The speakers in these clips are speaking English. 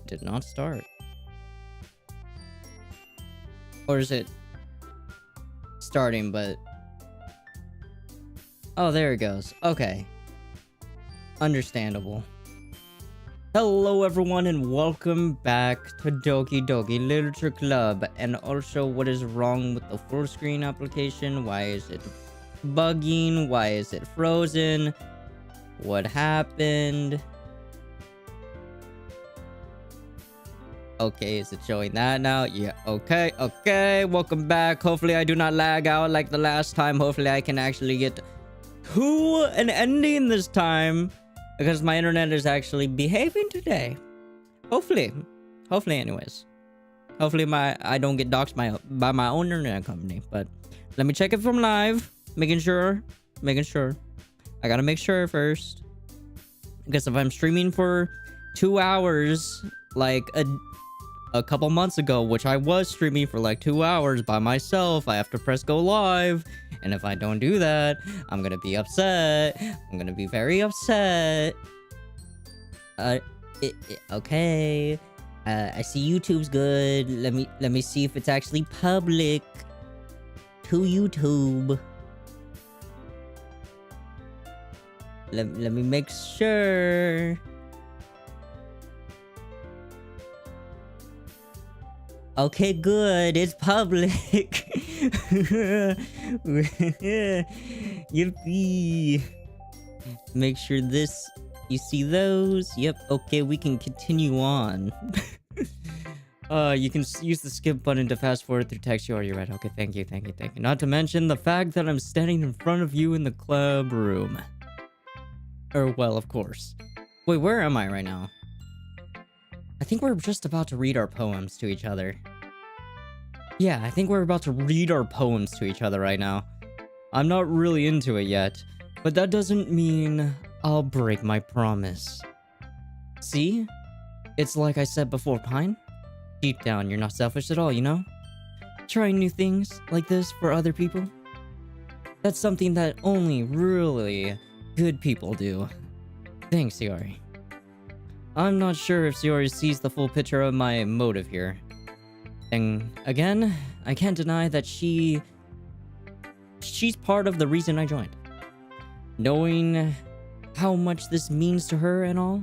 Did not start. Or is it starting, but... Oh, there it goes. Okay. Understandable. Hello, everyone, and welcome back to Doki Doki Literature Club. And also, what is wrong with the full screen application? Why is it bugging? Why is it frozen? What happened? Okay, is it showing that now? Yeah, okay, welcome back. Hopefully I do not lag out like the last time. Hopefully I can actually get to an ending this time, because my internet is actually behaving today. Hopefully anyways. Hopefully I don't get doxxed by my own internet company. But let me check it from live. Making sure. I gotta make sure first, because if I'm streaming for 2 hours like a couple months ago, which I was streaming for like 2 hours by myself, I have to press go live, and if I don't do that, I'm gonna be upset. I'm gonna be very upset. Okay. I see YouTube's good. Let me see if it's actually public to YouTube. Let me make sure. Okay, good. It's public. Yippee. Make sure this... You see those? Yep. Okay, we can continue on. You can use the skip button to fast forward through text you already read. Okay, thank you. Not to mention the fact that I'm standing in front of you in the club room. Or, well, of course. Wait, where am I right now? I think we're just about to read our poems to each other. Yeah, I think we're about to read our poems to each other right now. I'm not really into it yet, but that doesn't mean I'll break my promise. See? It's like I said before, Pine. Deep down, you're not selfish at all, you know? Trying new things like this for other people. That's something that only really good people do. Thanks, Siori. I'm not sure if Siori sees the full picture of my motive here. And again, I can't deny that she's part of the reason I joined. Knowing how much this means to her and all.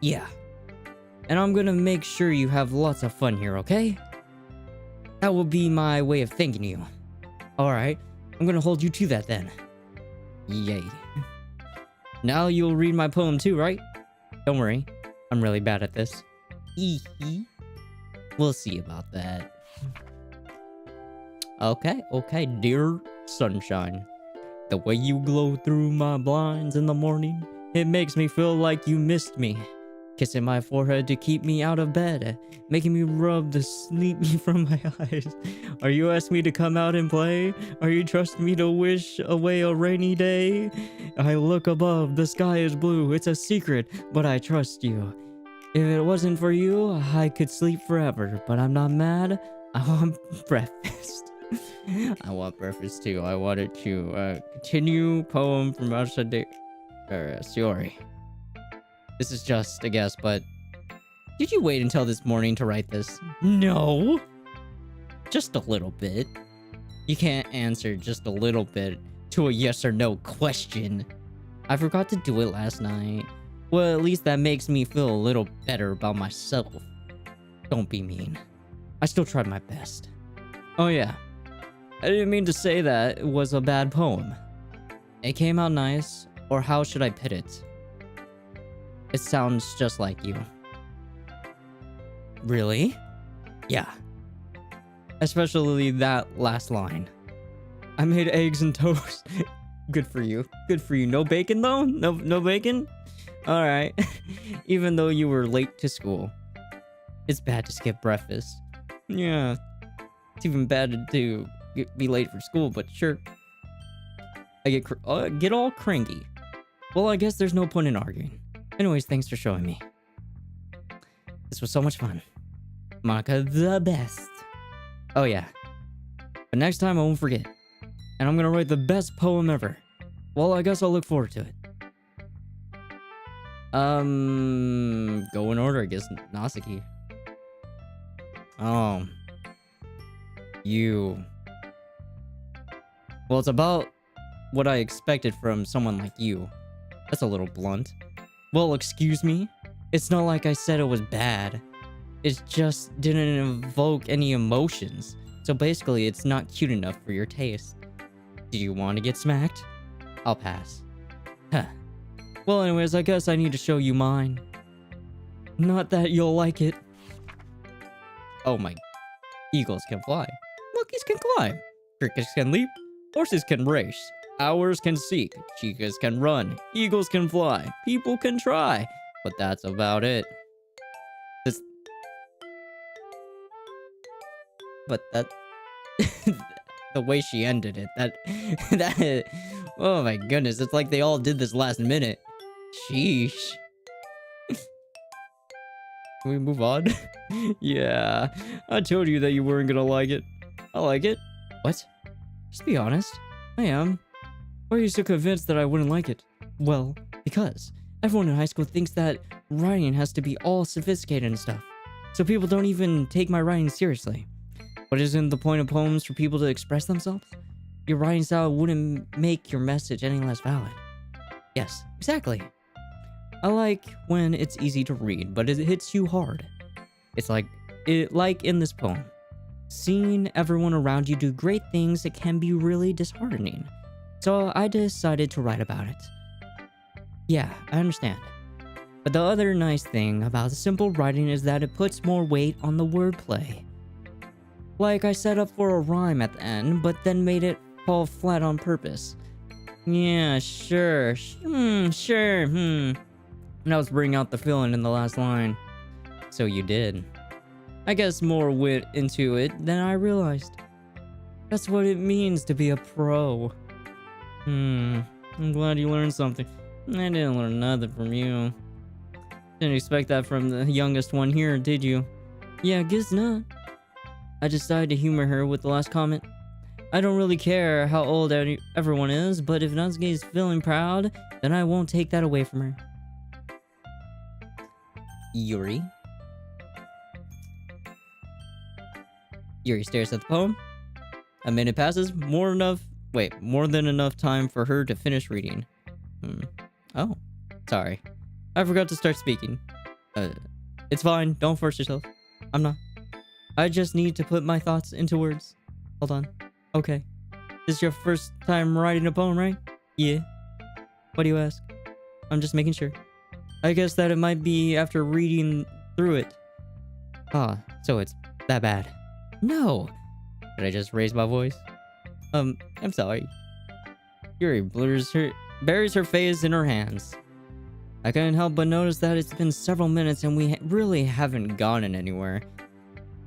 Yeah. And I'm gonna make sure you have lots of fun here, okay? That will be my way of thanking you. Alright, I'm gonna hold you to that then. Yay. Now you'll read my poem too, right? Don't worry, I'm really bad at this. We'll see about that. Okay, dear sunshine. The way you glow through my blinds in the morning, it makes me feel like you missed me. Kissing my forehead to keep me out of bed, making me rub the sleep from my eyes. Are you asking me to come out and play? Are you trusting me to wish away a rainy day? I look above, the sky is blue, it's a secret, but I trust you. If it wasn't for you, I could sleep forever, but I'm not mad. I want breakfast. I want breakfast too. I wanted to continue poem from Siori. This is just a guess, but did you wait until this morning to write this? No. Just a little bit. You can't answer just a little bit to a yes or no question. I forgot to do it last night. Well, at least that makes me feel a little better about myself. Don't be mean. I still tried my best. Oh yeah. I didn't mean to say that it was a bad poem. It came out nice, or how should I put it? It sounds just like you. Really? Yeah. Especially that last line. I made eggs and toast. Good for you. No bacon though? No bacon? Alright. Even though you were late to school. It's bad to skip breakfast. Yeah. It's even bad to be late for school, but sure. I get all cranky. Well, I guess there's no point in arguing. Anyways, thanks for showing me. This was so much fun. Monica, the best. Oh yeah. But next time I won't forget. And I'm gonna write the best poem ever. Well, I guess I'll look forward to it. Go in order, I guess. Nasuki. Oh. You. Well, it's about what I expected from someone like you. That's a little blunt. Well, excuse me? It's not like I said it was bad. It just didn't evoke any emotions. So basically, it's not cute enough for your taste. Do you want to get smacked? I'll pass. Huh. Well, anyways, I guess I need to show you mine. Not that you'll like it. Oh my. Eagles can fly. Monkeys can climb. Crickets can leap. Horses can race. Owls can seek. Chicas can run. Eagles can fly. People can try. But that's about it. But that... the way she ended it, that... Oh my goodness, it's like they all did this last minute. Sheesh. Can we move on? Yeah, I told you that you weren't gonna like it. I like it. What? Just be honest. I am. Why are you so convinced that I wouldn't like it? Well, because everyone in high school thinks that writing has to be all sophisticated and stuff. So people don't even take my writing seriously. But isn't the point of poems for people to express themselves? Your writing style wouldn't make your message any less valid. Yes, exactly. I like when it's easy to read, but it hits you hard. It's like in this poem. Seeing everyone around you do great things, it can be really disheartening. So I decided to write about it. Yeah, I understand. But the other nice thing about the simple writing is that it puts more weight on the wordplay. Like I set up for a rhyme at the end, but then made it fall flat on purpose. Yeah, sure. Sure. And I was bringing out the feeling in the last line. So you did. I guess more went into it than I realized. That's what it means to be a pro. I'm glad you learned something. I didn't learn nothing from you. Didn't expect that from the youngest one here, did you? Yeah, guess not. I decided to humor her with the last comment. I don't really care how old everyone is, but if Natsuki is feeling proud, then I won't take that away from her. Yuri. Yuri stares at the poem. A minute passes, more than enough time for her to finish reading. Oh, sorry. I forgot to start speaking. It's fine, don't force yourself. I'm not. I just need to put my thoughts into words. Hold on. Okay. This is your first time writing a poem, right? Yeah. Why do you ask? I'm just making sure. I guess that it might be after reading through it. Ah, so it's that bad. No! Did I just raise my voice? I'm sorry. Yuri buries her face in her hands. I couldn't help but notice that it's been several minutes and we really haven't gotten anywhere.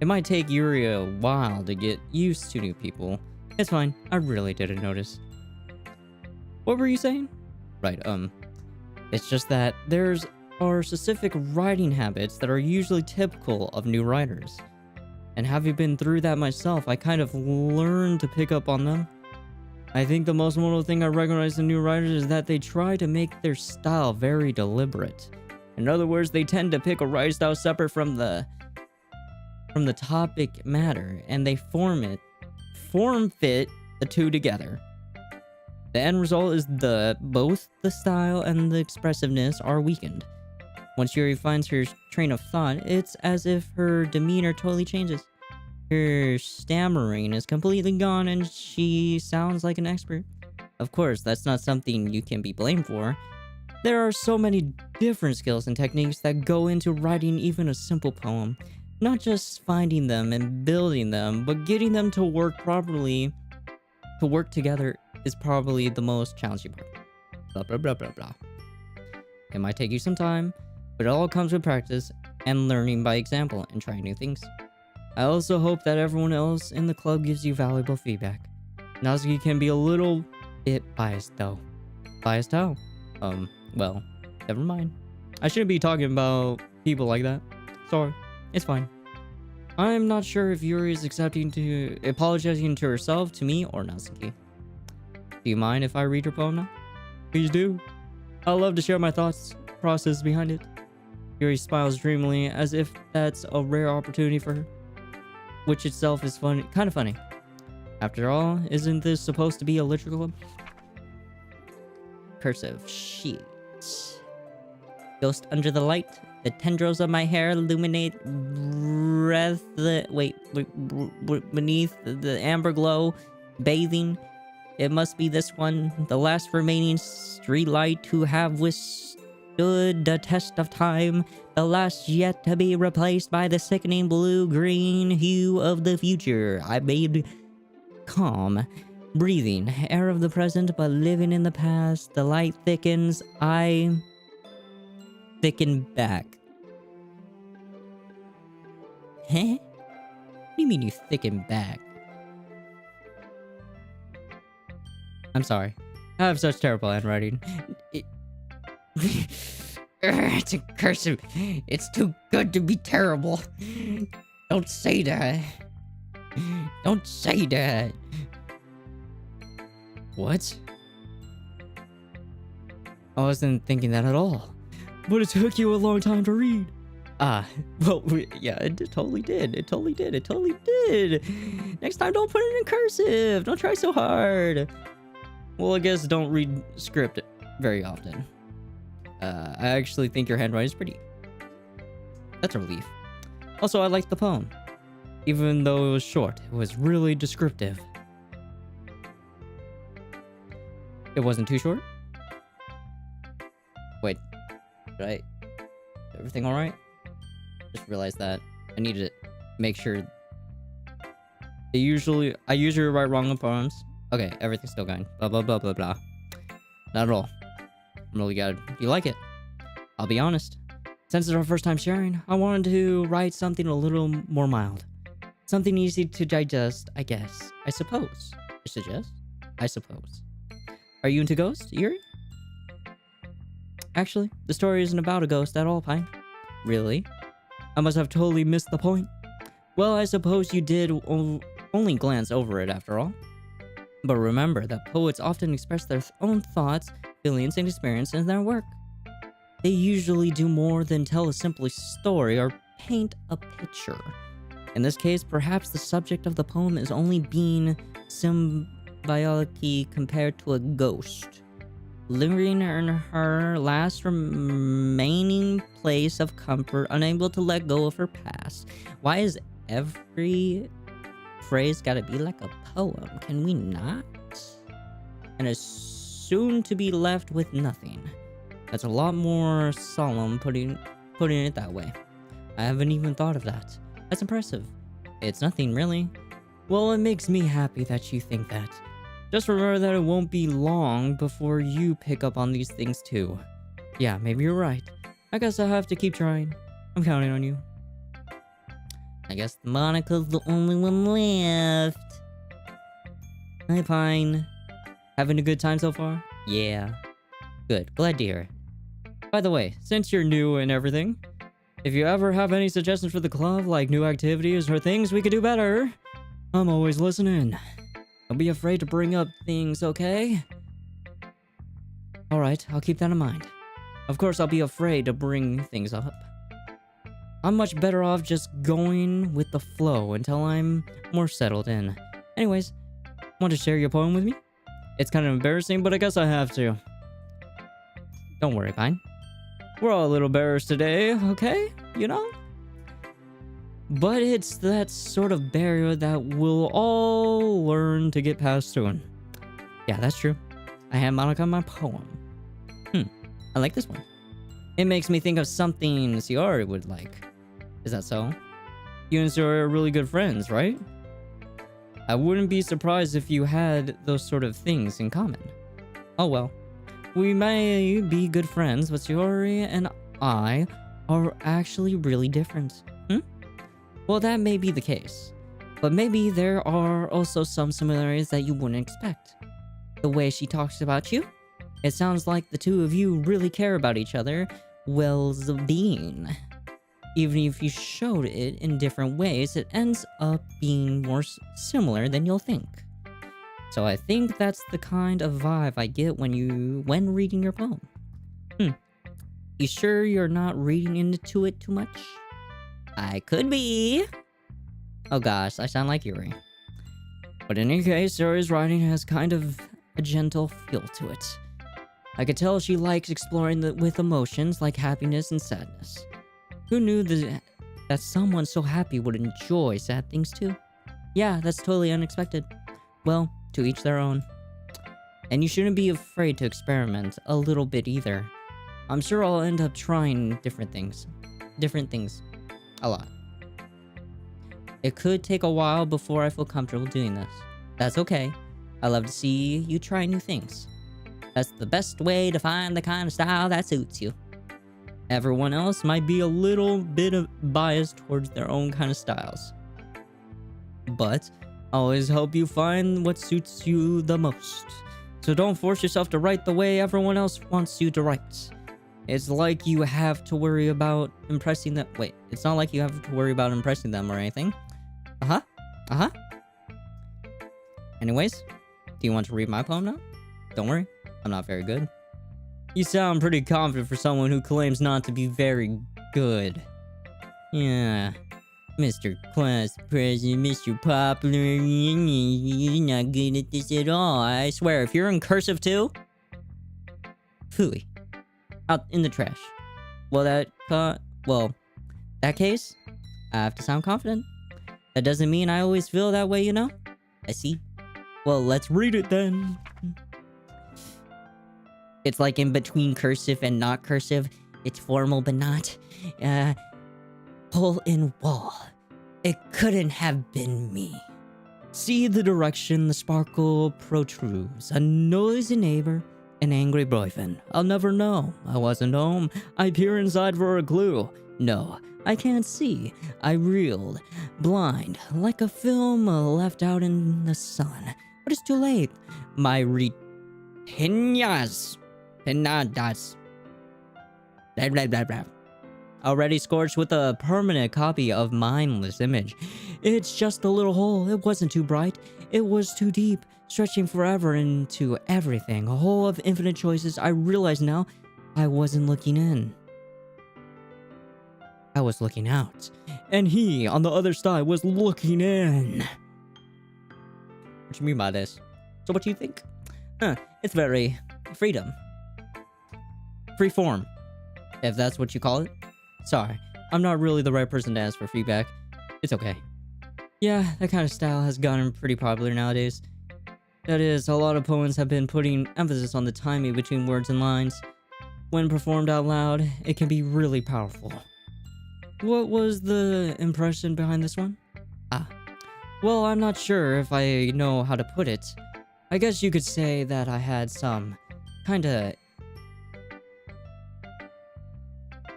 It might take Yuri a while to get used to new people. It's fine, I really didn't notice. What were you saying? Right, it's just that are specific writing habits that are usually typical of new writers. And having been through that myself, I kind of learned to pick up on them. I think the most notable thing I recognize in new writers is that they try to make their style very deliberate. In other words, they tend to pick a writing style separate from the topic matter, and they form fit the two together. The end result is both the style and the expressiveness are weakened. Once Yuri finds her train of thought, it's as if her demeanor totally changes. Her stammering is completely gone and she sounds like an expert. Of course, that's not something you can be blamed for. There are so many different skills and techniques that go into writing even a simple poem. Not just finding them and building them, but getting them to work properly, to work together is probably the most challenging part. Blah, blah, blah, blah, blah. It might take you some time, but it all comes with practice and learning by example and trying new things. I also hope that everyone else in the club gives you valuable feedback. Natsuki can be a little bit biased though. Biased how? Well, never mind. I shouldn't be talking about people like that. Sorry. It's fine. I'm not sure if Yuri is apologizing to herself, to me, or Natsuki. Do you mind if I read your poem now? Please do. I love to share my thoughts process behind it. Yuri smiles dreamily as if that's a rare opportunity for her, which itself is funny, kind of funny. After all, isn't this supposed to be a literature club? Cursive sheet. Ghost under the light. The tendrils of my hair illuminate beneath the amber glow, bathing. It must be this one, the last remaining streetlight to have withstood the test of time, the last yet to be replaced by the sickening blue-green hue of the future. I made calm, breathing, air of the present, but living in the past. The light thickens, I thicken back. Huh? What do you mean you thicken back? I'm sorry. I have such terrible handwriting. It's a cursive. It's too good to be terrible. Don't say that. Don't say that. What? I wasn't thinking that at all. But it took you a long time to read. Well, yeah, it totally did. It totally did. It totally did. Next time, don't put it in cursive. Don't try so hard. Well, I guess don't read script very often. I actually think your handwriting is pretty. That's a relief. Also, I liked the poem. Even though it was short, it was really descriptive. It wasn't too short? Wait, right? Everything alright? Just realized that. I need to make sure. I usually write wrong in poems. Okay, everything's still going. Blah, blah, blah, blah, blah. Not at all. I'm really good. You like it? I'll be honest. Since it's our first time sharing, I wanted to write something a little more mild. Something easy to digest, I guess. I suppose. I suggest? I suppose. Are you into ghosts, Yuri? Actually, the story isn't about a ghost at all, Pine. Really? I must have totally missed the point. Well, I suppose you did only glance over it after all. But remember that poets often express their own thoughts, feelings, and experiences in their work. They usually do more than tell a simple story or paint a picture. In this case, perhaps the subject of the poem is only being symbolically compared to a ghost, lingering in her last remaining place of comfort, unable to let go of her past. Why is every phrase gotta be like a poem? Can we not? And is soon to be left with nothing. That's a lot more solemn putting it that way. I haven't even thought of that. That's impressive. It's nothing really. Well, it makes me happy that you think that. Just remember that it won't be long before you pick up on these things too. Yeah, maybe you're right. I guess I'll have to keep trying. I'm counting on you. I guess Monica's the only one left. Hi, Pine. Having a good time so far? Yeah. Good. Glad to hear it. By the way, since you're new and everything, if you ever have any suggestions for the club, like new activities or things we could do better, I'm always listening. Don't be afraid to bring up things, okay? Alright, I'll keep that in mind. Of course, I'll be afraid to bring things up. I'm much better off just going with the flow until I'm more settled in. Anyways, want to share your poem with me? It's kind of embarrassing, but I guess I have to. Don't worry, Pine. We're all a little embarrassed today, okay? You know? But it's that sort of barrier that we'll all learn to get past soon. Yeah, that's true. I have Monica on my poem. I like this one. It makes me think of something Siori would like. Is that so? You and Siori are really good friends, right? I wouldn't be surprised if you had those sort of things in common. Oh well. We may be good friends, but Siori and I are actually really different. Well, that may be the case. But maybe there are also some similarities that you wouldn't expect. The way she talks about you, it sounds like the two of you really care about each other, well-being. Even if you showed it in different ways, it ends up being more similar than you'll think. So I think that's the kind of vibe I get when reading your poem. You sure you're not reading into it too much? I could be. Oh gosh, I sound like Yuri. But in any case, Yuri's writing has kind of a gentle feel to it. I could tell she likes exploring with emotions like happiness and sadness. Who knew that someone so happy would enjoy sad things too? Yeah, that's totally unexpected. Well, to each their own. And you shouldn't be afraid to experiment a little bit either. I'm sure I'll end up trying different things. A lot. It could take a while before I feel comfortable doing this. That's okay. I love to see you try new things. That's the best way to find the kind of style that suits you. Everyone else might be a little bit biased towards their own kind of styles. But I always help you find what suits you the most. So don't force yourself to write the way everyone else wants you to write. It's like you have to worry about impressing them. Wait, it's not like you have to worry about impressing them or anything. Anyways, do you want to read my poem now? Don't worry, I'm not very good. You sound pretty confident for someone who claims not to be very good. Yeah, Mr. Class President, Mr. Popular, you're not good at this at all. I swear, if you're in cursive too, phooey. Out in the trash. Well, that case, I have to sound confident. That doesn't mean I always feel that way, you know? I see. Well, let's read it then. It's like in between cursive and not cursive. It's formal but not. Hole in wall. It couldn't have been me. See the direction the sparkle protrudes. A noisy neighbor. An angry boyfriend. I'll never know. I wasn't home. I peer inside for a clue. No, I can't see. I reeled. Blind. Like a film left out in the sun. But it's too late. My retinas. Pinadas. Blah, blah, blah, blah. Already scorched with a permanent copy of mindless image. It's just a little hole. It wasn't too bright. It was too deep. Stretching forever into everything. A hole of infinite choices. I realize now I wasn't looking in. I was looking out. And he, on the other side, was looking in. What you mean by this? So what do you think? It's very freedom. Free form. If that's what you call it. Sorry, I'm not really the right person to ask for feedback. It's okay. Yeah, that kind of style has gotten pretty popular nowadays. That is, a lot of poems have been putting emphasis on the timing between words and lines. When performed out loud, it can be really powerful. What was the impression behind this one? Well, I'm not sure if I know how to put it. I guess you could say that I had some kinda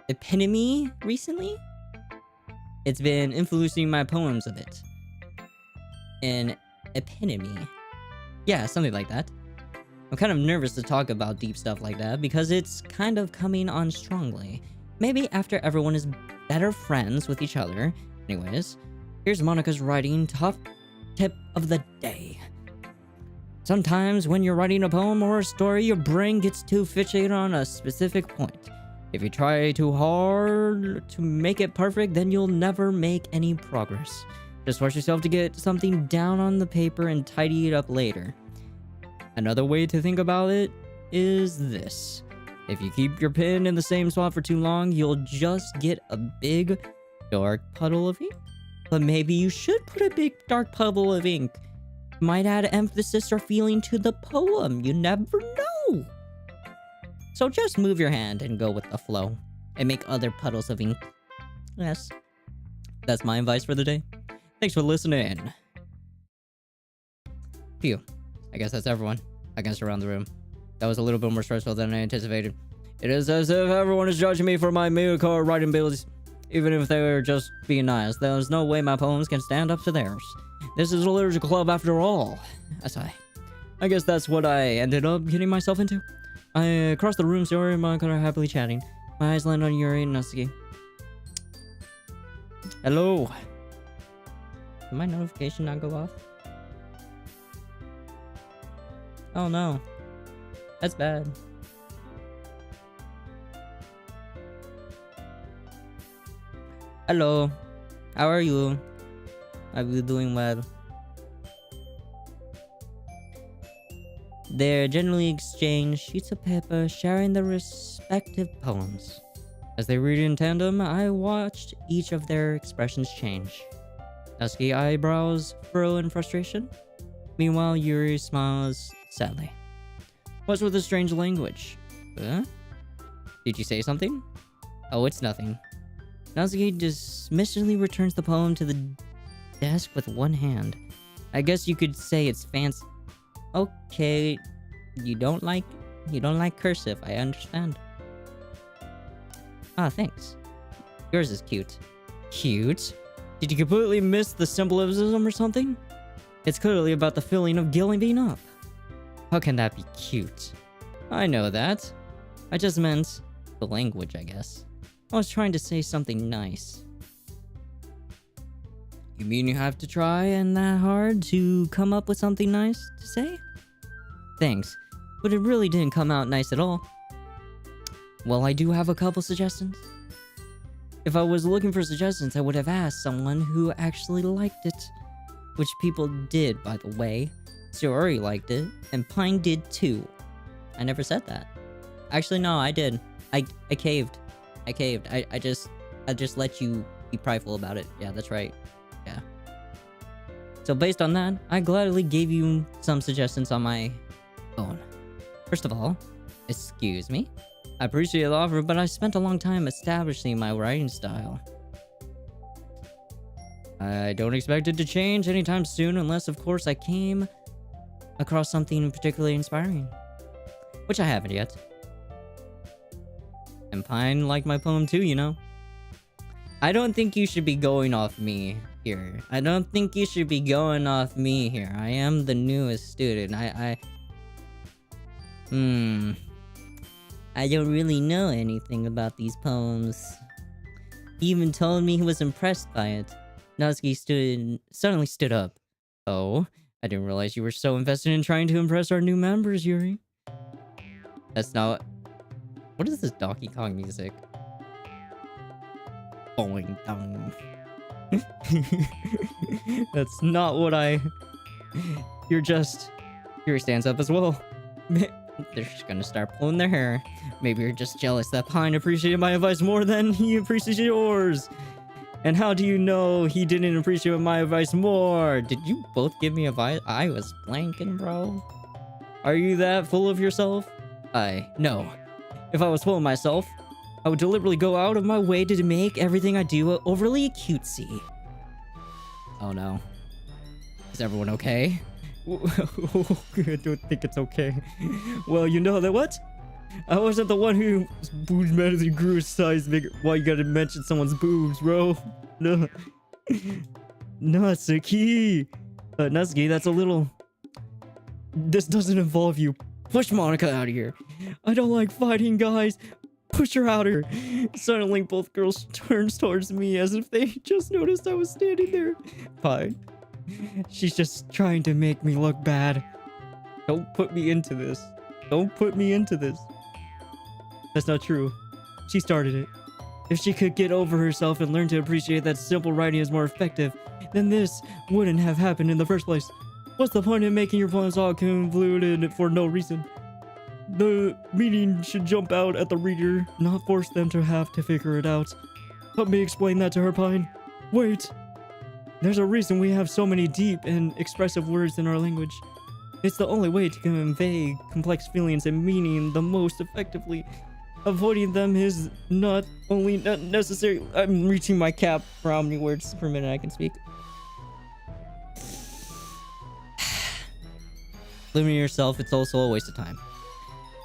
epitome recently? It's been influencing my poems a bit. An epitome. Yeah, something like that. I'm kind of nervous to talk about deep stuff like that because it's kind of coming on strongly. Maybe after everyone is better friends with each other. Anyways, here's Monica's writing top tip of the day. Sometimes when you're writing a poem or a story, your brain gets too fixated on a specific point. If you try too hard to make it perfect, then you'll never make any progress. Just force yourself to get something down on the paper and tidy it up later. Another way to think about it is this. If you keep your pen in the same spot for too long, you'll just get a big, dark puddle of ink. But maybe you should put a big, dark puddle of ink. Might add emphasis or feeling to the poem. You never know. So just move your hand and go with the flow. And make other puddles of ink. Yes. That's my advice for the day. Thanks for listening. Phew. I guess that's everyone. I guess around the room. That was a little bit more stressful than I anticipated. It is as if everyone is judging me for my mediocre writing abilities. Even if they were just being nice. There's no way my poems can stand up to theirs. This is a literature club after all. I guess that's what I ended up getting myself into. I crossed the room, Yuri and Monica are happily chatting. My eyes land on Yuri and Natsuki. Hello. Did my notification not go off? Oh no. That's bad. Hello. How are you? Are you doing well? They generally exchange sheets of paper, sharing their respective poems. As they read in tandem, I watched each of their expressions change. Dusky eyebrows furrow in frustration. Meanwhile, Yuri smiles sadly. What's with the strange language? Huh? Did you say something? Oh, it's nothing. Natsuki dismissively returns the poem to the desk with one hand. I guess you could say it's fancy. Okay, you don't like cursive, I understand. Ah, thanks. Yours is cute. Cute? Did you completely miss the symbolism or something? It's clearly about the feeling of giving up. How can that be cute? I know that. I just meant the language, I guess. I was trying to say something nice. You mean you have to try and that hard to come up with something nice to say? Thanks, but it really didn't come out nice at all. Well, I do have a couple suggestions. If I was looking for suggestions, I would have asked someone who actually liked it. Which people did, by the way. Sayori liked it, and Pine did too. I never said that. Actually, no, I did. I caved. I just let you be prideful about it. Yeah, that's right. Yeah. So based on that, I gladly gave you some suggestions on my own. First of all, excuse me. I appreciate the offer, but I spent a long time establishing my writing style. I don't expect it to change anytime soon unless, of course, I came across something particularly inspiring. Which I haven't yet. And Pine liked my poem too, you know. I don't think you should be going off me here. I don't think you should be going off me here. I am the newest student. I don't really know anything about these poems. He even told me he was impressed by it. Natsuki suddenly stood up. Oh, I didn't realize you were so invested in trying to impress our new members, Yuri. That's not... What is this Donkey Kong music? Boing dong. That's not what I... You're just... Yuri stands up as well. They're just gonna start pulling their hair. Maybe you're just jealous that Pine appreciated my advice more than he appreciated yours. And how do you know he didn't appreciate my advice more? Did you both give me advice? I was blanking, bro. Are you that full of yourself? No. If I was full of myself, I would deliberately go out of my way to make everything I do overly cutesy. Oh no. Is everyone okay? I don't think it's okay. Well, you know that what? I wasn't the one who boobs magically grew his size bigger. Why you gotta mention someone's boobs, bro? No. Natsuki. Natsuki, that's a little... This doesn't involve you. Push Monica out of here. I don't like fighting, guys. Push her out of here. Suddenly, both girls turns towards me as if they just noticed I was standing there. Fine. She's just trying to make me look bad. Don't put me into this. Don't put me into this. That's not true. She started it. If she could get over herself and learn to appreciate that simple writing is more effective, then this wouldn't have happened in the first place. What's the point in making your poems all convoluted for no reason? The meaning should jump out at the reader, not force them to have to figure it out. Help me explain that to her, Pine. Wait. There's a reason we have so many deep and expressive words in our language. It's the only way to convey complex feelings and meaning the most effectively. Avoiding them is not only not necessary. I'm reaching my cap for how many words per minute I can speak. Limiting yourself, it's also a waste of time.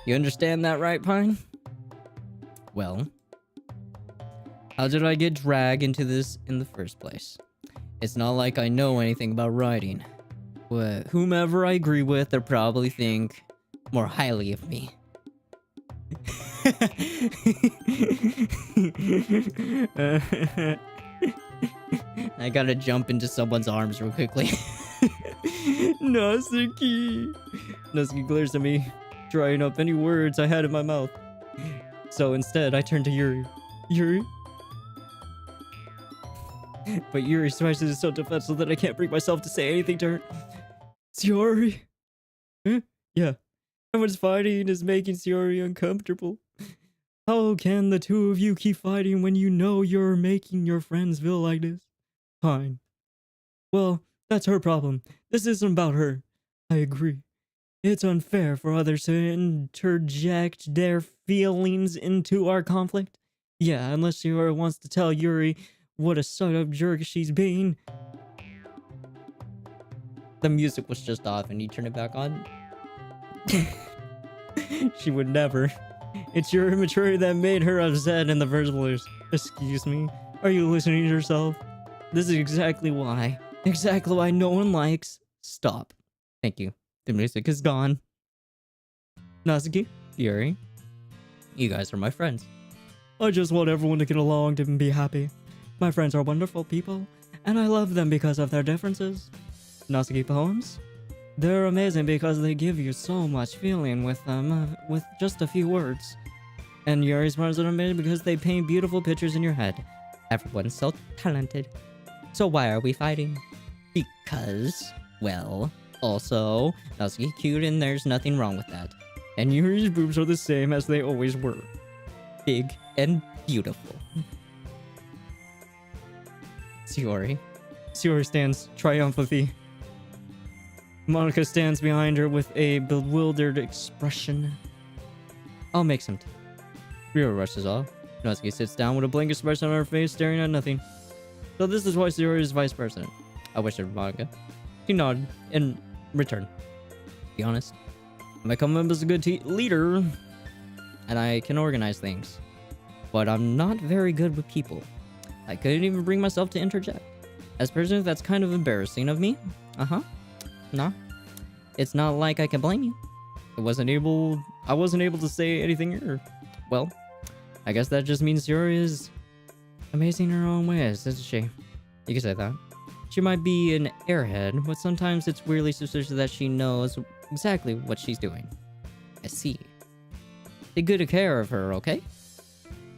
You understand that, right, Pine? Well, how did I get dragged into this in the first place? It's not like I know anything about writing. But whomever I agree with, they'll probably think more highly of me. I gotta jump into someone's arms real quickly. Natsuki. Natsuki glares at me, drying up any words I had in my mouth. So instead, I turn to Yuri. Yuri? But Yuri's voice is so defensive that I can't bring myself to say anything to her. Sayori? Huh? Yeah. Everyone's fighting is making Sayori uncomfortable. How can the two of you keep fighting when you know you're making your friends feel like this? Fine. Well, that's her problem. This isn't about her. I agree. It's unfair for others to interject their feelings into our conflict. Yeah, unless Sayori wants to tell Yuri what a suck-up jerk she's being. The music was just off and you turn it back on. She would never. It's your immaturity that made her upset in the first place. Excuse me? Are you listening to yourself? This is exactly why. Exactly why no one likes. Stop. Thank you. The music is gone. Natsuki, Yuri, you guys are my friends. I just want everyone to get along and be happy. My friends are wonderful people, and I love them because of their differences. Natsuki poems? They're amazing because they give you so much feeling with them, with just a few words. And Yuri's poems are amazing because they paint beautiful pictures in your head. Everyone's so talented. So why are we fighting? Because, well, also, Natsuki cute and there's nothing wrong with that. And Yuri's boobs are the same as they always were. Big and beautiful. Sayori. Sayori stands triumphantly. Monica stands behind her with a bewildered expression. I'll make some tea. Ryo rushes off. Natsuki sits down with a blank expression on her face, staring at nothing. So this is why Sayori is vice president. I wish it were Monica. She nodded in return. Be honest, I come up as a good leader, and I can organize things. But I'm not very good with people. I couldn't even bring myself to interject. As president, that's kind of embarrassing of me. No, it's not like I can blame you. I wasn't able to say anything here. Well, I guess that just means Sayori is amazing in her own ways, isn't she? You can say that. She might be an airhead, but sometimes it's weirdly suspicious that she knows exactly what she's doing. I see. Take good care of her, okay?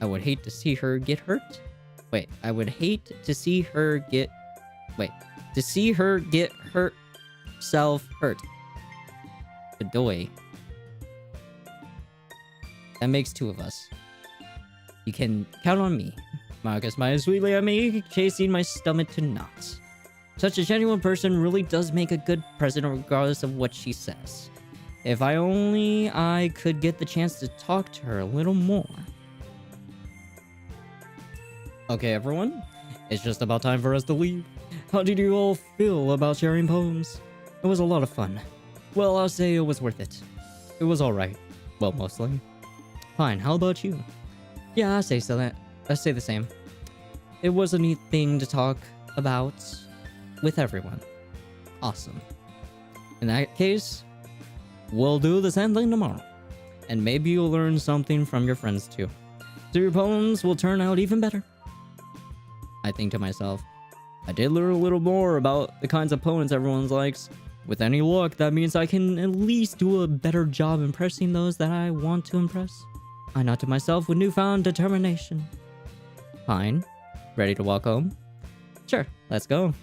I would hate to see her get hurt. Wait, I would hate to see her get... Wait, to see her get hurt. Self-hurt. Adoy. That makes two of us. You can count on me. Monica smiles sweetly at me, chasing my stomach to knots. Such a genuine person really does make a good president regardless of what she says. If I could get the chance to talk to her a little more. Okay, everyone. It's just about time for us to leave. How did you all feel about sharing poems? It was a lot of fun. Well, I'll say it was worth it. It was alright. Well, mostly. Fine, how about you? Yeah, I say the same. It was a neat thing to talk about with everyone. Awesome. In that case, we'll do the same thing tomorrow. And maybe you'll learn something from your friends too. So your poems will turn out even better. I think to myself, I did learn a little more about the kinds of poems everyone likes. With any luck, that means I can at least do a better job impressing those that I want to impress. I nod to myself with newfound determination. Fine. Ready to walk home? Sure, let's go.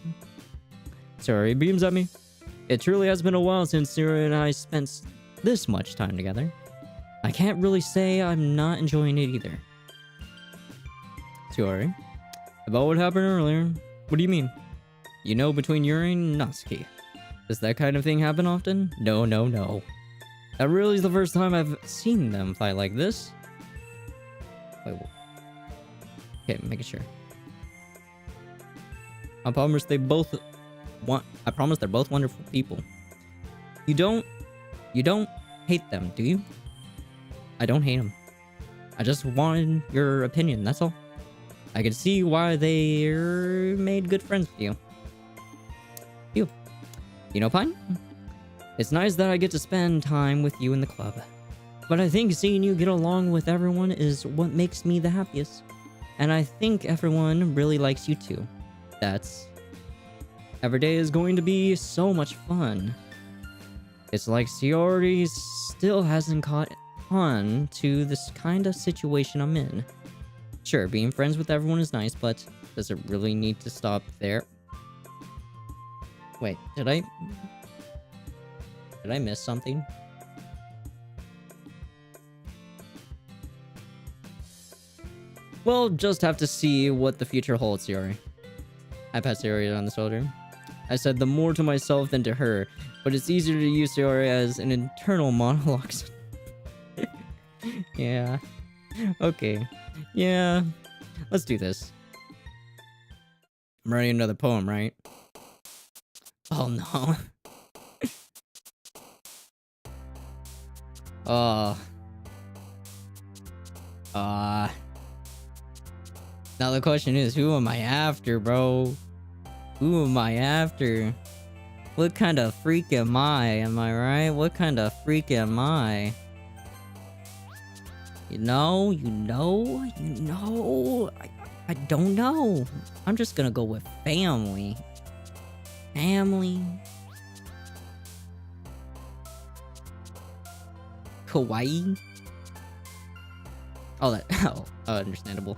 Sayori beams at me. It truly has been a while since Sayori and I spent this much time together. I can't really say I'm not enjoying it either. Sayori, about what happened earlier, what do you mean? You know, between Yuri and Natsuki. Does that kind of thing happen often? No. That really is the first time I've seen them fight like this. Wait, okay, making sure. I promise they're both wonderful people. You don't hate them, do you? I don't hate them. I just wanted your opinion, that's all. I can see why they're made good friends with you. You know, Pine? It's nice that I get to spend time with you in the club. But I think seeing you get along with everyone is what makes me the happiest. And I think everyone really likes you too. Every day is going to be so much fun. It's like Sayori still hasn't caught on to this kind of situation I'm in. Sure, being friends with everyone is nice, but does it really need to stop there? Wait, did I miss something? We'll just have to see what the future holds, Yuri. I pat Yuri on the shoulder. I said the more to myself than to her, but it's easier to use Yuri as an internal monologue. Yeah. Okay. Yeah. Let's do this. I'm writing another poem, right? Oh no. Oh. Now the question is, who am I after, bro? Who am I after? What kind of freak am I right? What kind of freak am I? You know? I don't know. I'm just gonna go with family. Family. Kawaii. Oh, that. Oh, understandable.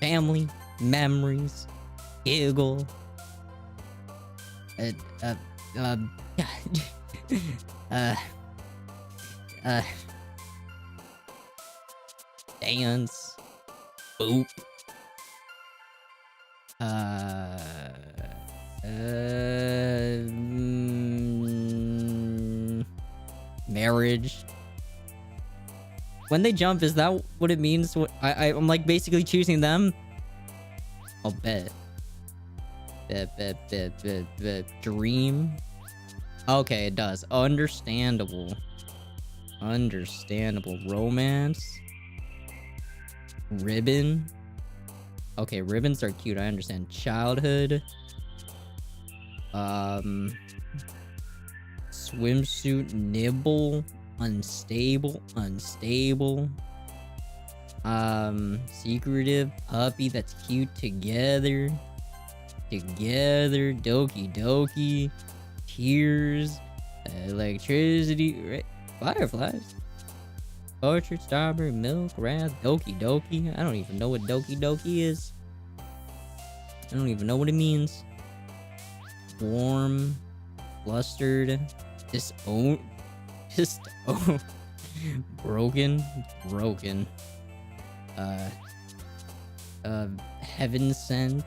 Family, memories, giggle. Dance. Boop. Marriage. When they jump, is that what it means? I'm like basically choosing them? I'll bet. Dream. Okay, it does. Understandable. Romance. Ribbon. Okay, ribbons are cute. I understand. Childhood. Swimsuit. Nibble. Unstable. Secretive. Puppy that's cute. Together. Doki Doki. Tears. Electricity. Right? Fireflies. Orchard, strawberry, milk, wrath, Doki Doki. I don't even know what Doki Doki is. I don't even know what it means. Warm. Flustered. Disown. Broken. Heaven sent.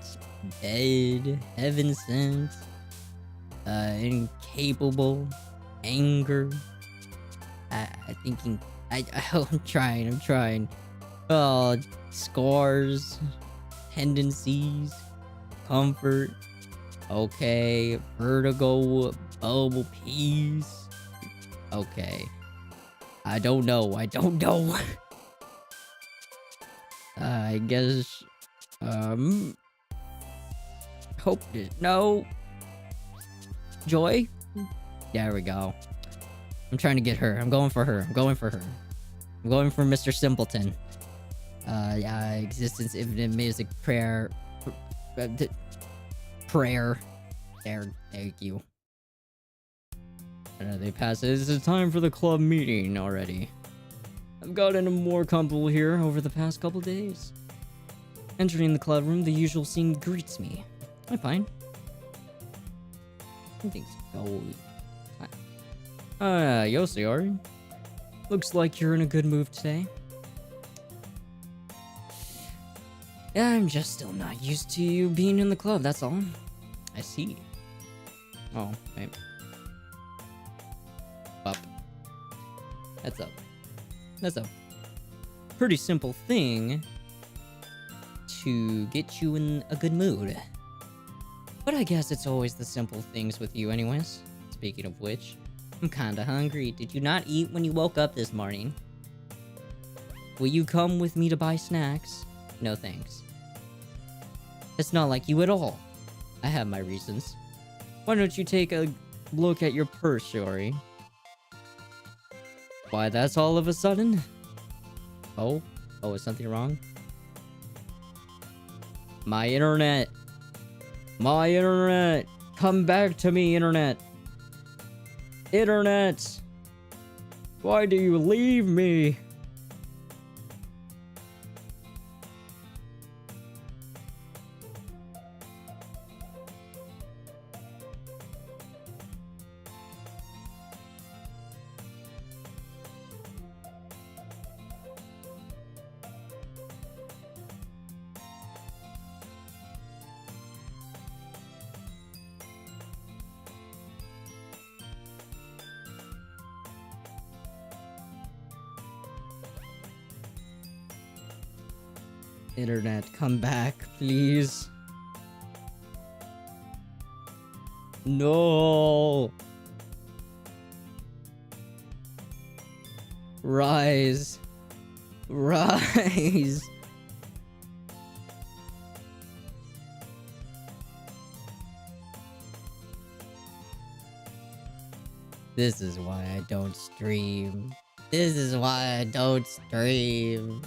Dead. Heaven sent. Incapable. Anger. I'm trying. Oh, scars. Tendencies. Comfort. Okay. Vertigo. Bubble peas. Okay. I don't know. I guess, hope no. Joy? There we go. I'm trying to get her. I'm going for her. I'm going for Mr. Simpleton. Yeah, existence, infinite music, prayer. Prayer. There, thank you. They pass it. It's time for the club meeting already. I've gotten more comfortable here over the past couple days. Entering the club room, the usual scene greets me. I'm fine. Everything's going. Yosiori. Looks like you're in a good mood today. Yeah, I'm just still not used to you being in the club, that's all. I see. Oh, wait. Up. That's a pretty simple thing to get you in a good mood. But I guess it's always the simple things with you anyways. Speaking of which, I'm kinda hungry. Did you not eat when you woke up this morning? Will you come with me to buy snacks? No thanks. It's not like you at all. I have my reasons. Why don't you take a look at your purse, Yori? Why, that's all of a sudden? Oh, is something wrong? My internet! Come back to me, internet! Why do you leave me? Internet, come back, please. No. Rise. Rise. This is why I don't stream. This is why I don't stream.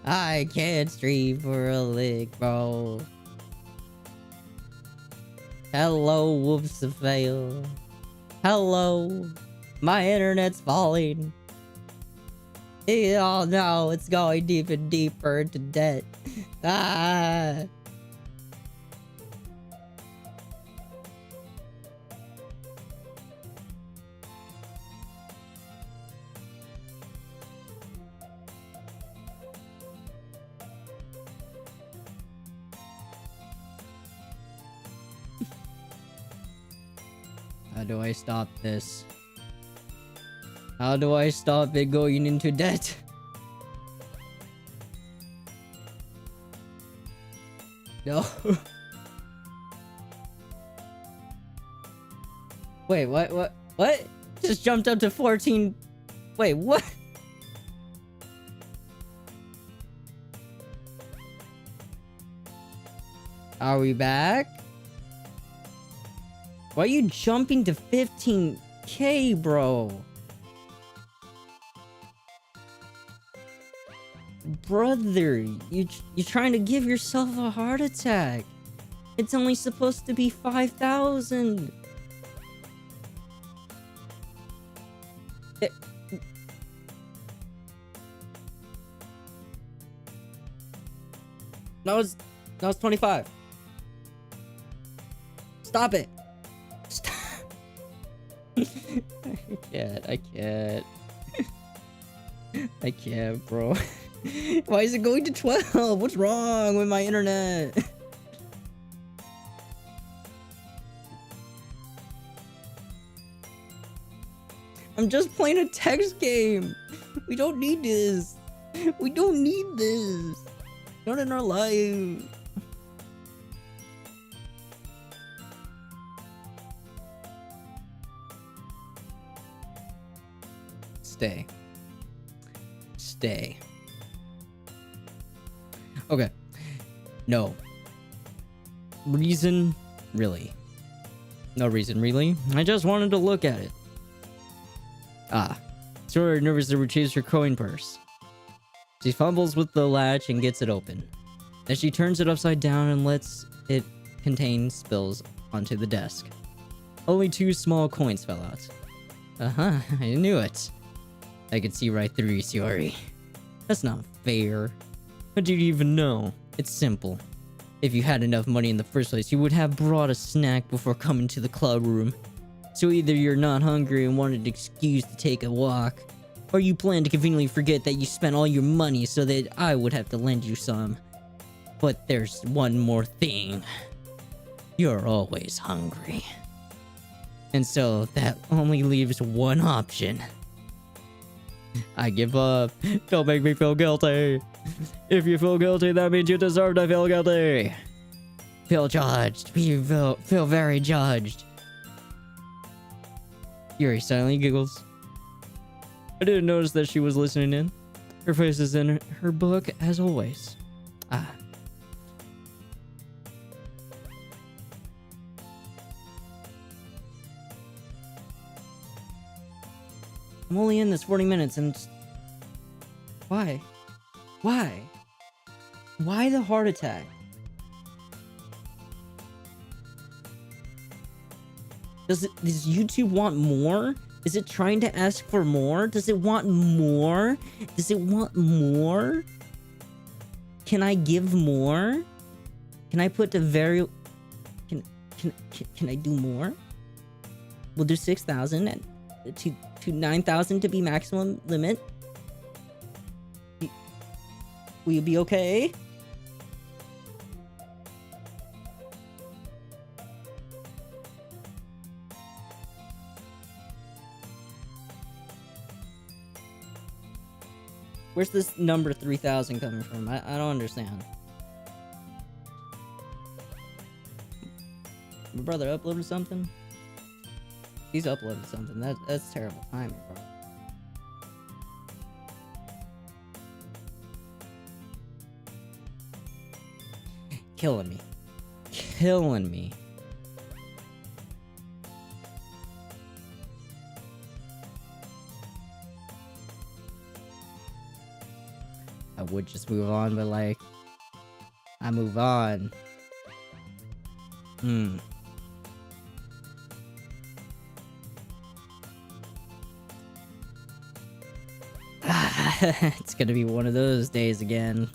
I can't stream for a lick, bro. Hello, whoops a fail. Hello. My internet's falling. Oh no, it's going even deeper into debt. Ah. How do I stop this? How do I stop it going into debt? No. Wait, what? What? Just jumped up to 14. Wait, what? Are we back? Why are you jumping to 15K, bro? Brother, you're trying to give yourself a heart attack. It's only supposed to be 5,000. That was 25. Stop it. Stop. I can't. I can't, bro. Why is it going to 12? What's wrong with my internet? I'm just playing a text game. We don't need this. We don't need this. Not in our life. Stay. Stay. Okay. No. Reason? Really? No reason, really? I just wanted to look at it. Ah. Sora nervously retrieves her coin purse. She fumbles with the latch and gets it open. As she turns it upside down and lets it contain spills onto the desk. Only 2 small coins fell out. Uh-huh, I knew it. I could see right through you, Shiori. That's not fair. How do you even know? It's simple. If you had enough money in the first place, you would have brought a snack before coming to the club room. So either you're not hungry and wanted an excuse to take a walk, or you plan to conveniently forget that you spent all your money so that I would have to lend you some. But there's one more thing. You're always hungry. And so that only leaves one option. I give up. Don't make me feel guilty. If you feel guilty, that means you deserve to feel guilty. Feel judged. You feel very judged. Yuri silently giggles. I didn't notice that she was listening in. Her face is in her book as always. Ah. I'm only in this 40 minutes and... Why? Why? Why the heart attack? Does YouTube want more? Is it trying to ask for more? Does it want more? Does it want more? Can I give more? Can I put the very... Can I do more? We'll do 6,000 and to 9,000 to be maximum limit. Will you be okay? Where's this number 3000 coming from? I don't understand. My brother uploaded something? He's uploaded something. That's terrible timing, bro. Killing me. Killing me. I would just move on, but like, I move on. It's gonna be one of those days again.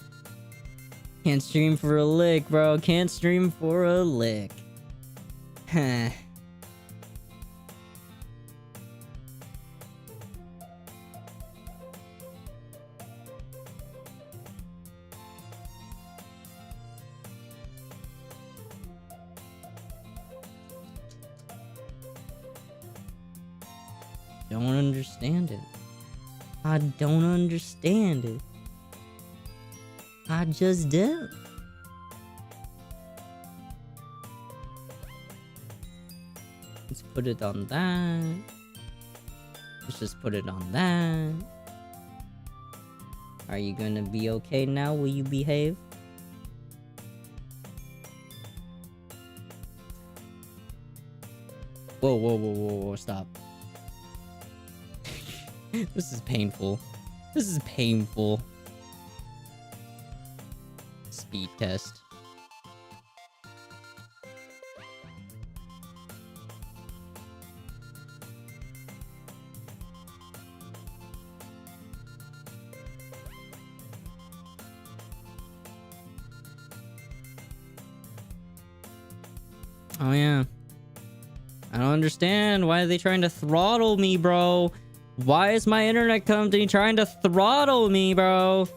Can't stream for a lick, bro. Can't stream for a lick. Huh. Don't understand it. I don't understand it. I just don't. Let's put it on that. Let's just put it on that. Are you gonna be okay now? Will you behave? Whoa, whoa, whoa, whoa, whoa, stop. This is painful. This is painful. Speed test. Oh yeah. I don't understand. Why are they trying to throttle me, bro? Why is my internet company trying to throttle me, bro?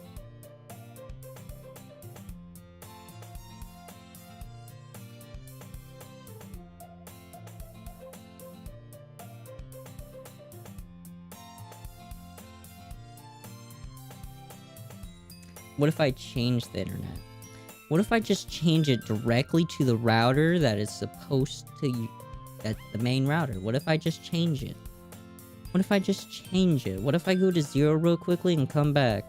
What if I change the internet? What if I just change it directly to the router that is supposed to... That's the main router. What if I just change it? What if I just change it? What if I go to 0 real quickly and come back?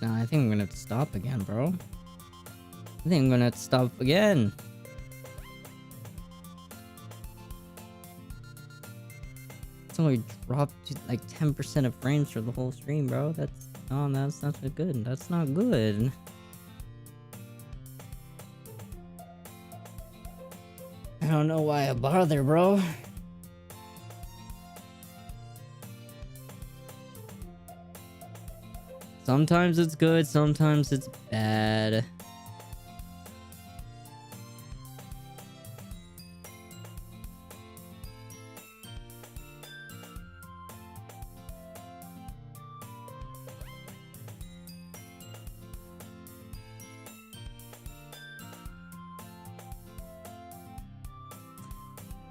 No, I think I'm gonna have to stop again, bro. I think I'm gonna have to stop again. It's only dropped to like 10% of frames for the whole stream, bro. That's not good. That's not good. I don't know why I bother, bro. Sometimes it's good, sometimes it's bad.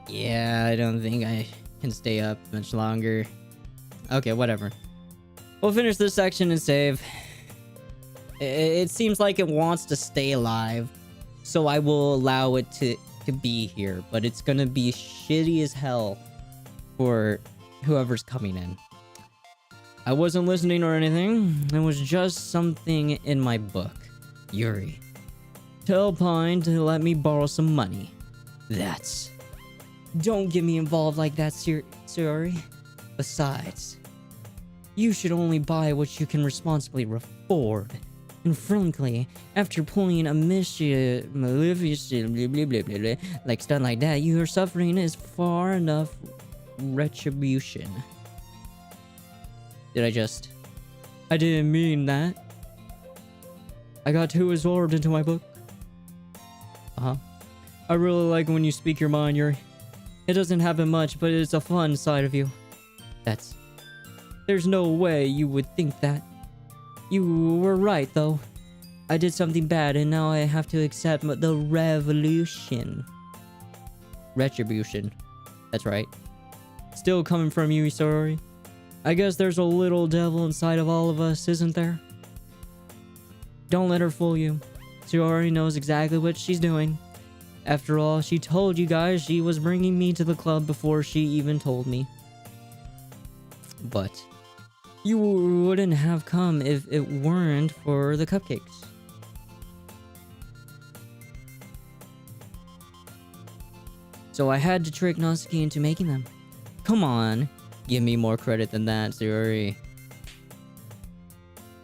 Yeah, I don't think I can stay up much longer. Okay, whatever. We'll finish this section and save. It seems like it wants to stay alive, so I will allow it to be here, but it's gonna be shitty as hell for whoever's coming in. I wasn't listening or anything. It was just something in my book. Yuri. Tell Pine to let me borrow some money. That's... Don't get me involved like that, Suri. Besides... You should only buy what you can responsibly afford. And frankly, after pulling a maleficent like stunt like that, your suffering is far enough retribution. I didn't mean that. I got too absorbed into my book. Uh-huh. I really like when you speak your mind, Yuri. It doesn't happen much, but it's a fun side of you. There's no way you would think that. You were right, though. I did something bad, and now I have to accept the revolution. Retribution. That's right. Still coming from you, Isori. I guess there's a little devil inside of all of us, isn't there? Don't let her fool you. She already knows exactly what she's doing. After all, she told you guys she was bringing me to the club before she even told me. But you wouldn't have come if it weren't for the cupcakes. So I had to trick Natsuki into making them. Come on, give me more credit than that, Sayori.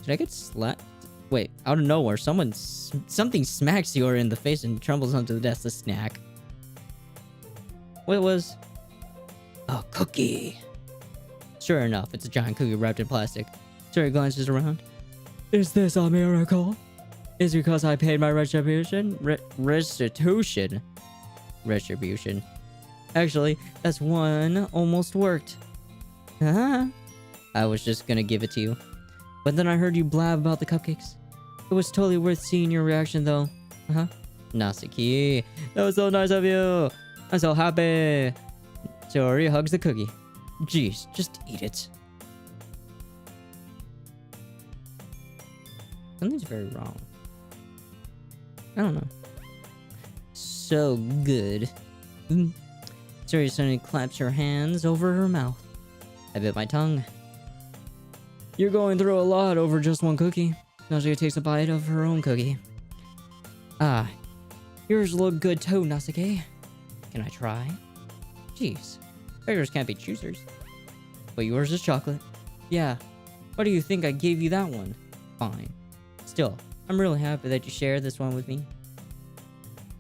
Did I get slapped? Wait, out of nowhere, something smacks Sayori in the face and trembles onto the desk to snack. What was? A cookie. Sure enough, it's a giant cookie wrapped in plastic. Sayori glances around. Is this a miracle? Is it because I paid my retribution? Restitution. Retribution. Actually, that's one almost worked. Huh? I was just gonna give it to you. But then I heard you blab about the cupcakes. It was totally worth seeing your reaction though. Uh-huh. Natsuki, that was so nice of you. I'm so happy. Sayori hugs the cookie. Jeez, just eat it. Something's very wrong. I don't know. So good. Sayori suddenly claps her hands over her mouth. I bit my tongue. You're going through a lot over just one cookie. Natsuki takes a bite of her own cookie. Ah, yours look good too, Natsuki. Can I try? Jeez, beggars can't be choosers. But yours is chocolate. Yeah, why do you think I gave you that one? Fine. Still, I'm really happy that you shared this one with me.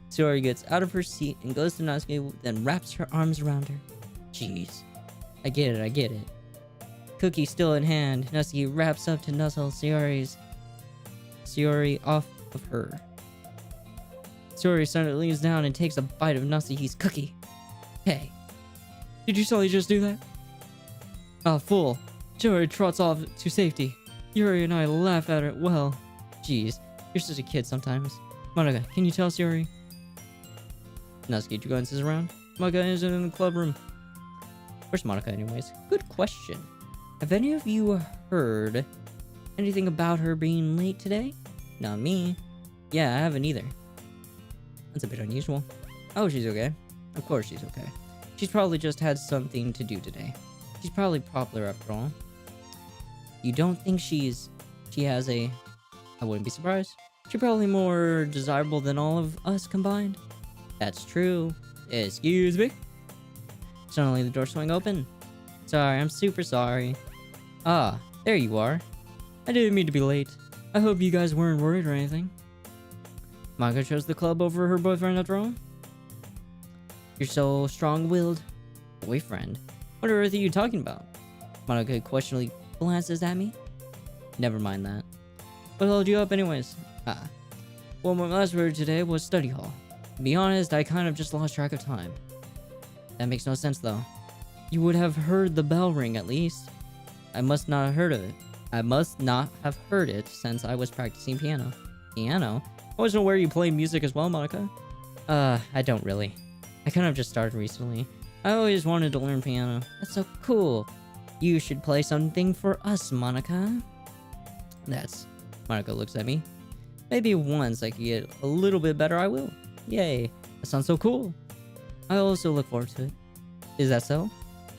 Sayori gets out of her seat and goes to Natsuki, then wraps her arms around her. Jeez. I get it. Cookie still in hand, Natsuki wraps up to nuzzle Sayori off of her. Sayori suddenly leans down and takes a bite of Natsuki's cookie. Hey, did you suddenly just do that? Ah, fool. Sayori trots off to safety. Yuri and I laugh at her. Well, jeez, you're such a kid sometimes. Monica, can you tell Sayori? Natsuki glances around. Monica isn't in the club room. Where's Monica anyways? Good question. Have any of you heard anything about her being late today? Not me. Yeah, I haven't either. That's a bit unusual. Oh, she's okay. Of course she's okay. She's probably just had something to do today. She's probably popular after all. You don't think she has a... I wouldn't be surprised. She's probably more desirable than all of us combined. That's true. Excuse me. Suddenly the door swung open. Sorry, I'm super sorry. Ah, there you are. I didn't mean to be late. I hope you guys weren't worried or anything. Monica chose the club over her boyfriend after all. You're so strong-willed. Boyfriend? What on earth are you talking about? Monica questionably glances at me. Never mind that. What held you up anyways? Well, my last word today was study hall. To be honest, I kind of just lost track of time. That makes no sense though. You would have heard the bell ring at least. I must not have heard of it. I must not have heard it since I was practicing piano. Piano? I wasn't aware you play music as well, Monica. I don't really. I kind of just started recently. I always wanted to learn piano. That's so cool. You should play something for us, Monica. Monica looks at me. Maybe once I can get a little bit better, I will. Yay. That sounds so cool. I also look forward to it. Is that so?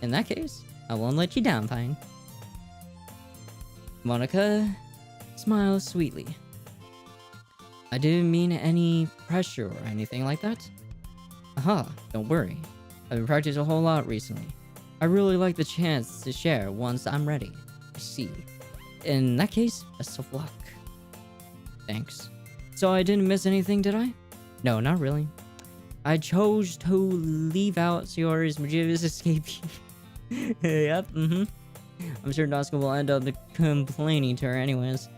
In that case, I won't let you down, Pine. Monica smiles sweetly. I didn't mean any pressure or anything like that. Aha, don't worry. I've been practicing a whole lot recently. I really like the chance to share once I'm ready. I see. In that case, best of luck. Thanks. So I didn't miss anything, did I? No, not really. I chose to leave out Sayori's mischievous escapee. Yep, I'm sure Natsuki will end up complaining to her anyways.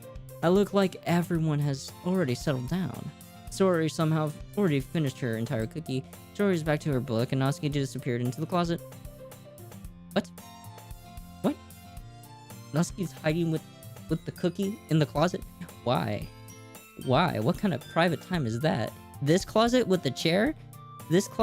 I look like everyone has already settled down. Sori somehow already finished her entire cookie. Sori's back to her book, and Natsuki disappeared into the closet. What? What? Natsuki's hiding with the cookie in the closet? Why? Why? What kind of private time is that? This closet with the chair? This closet?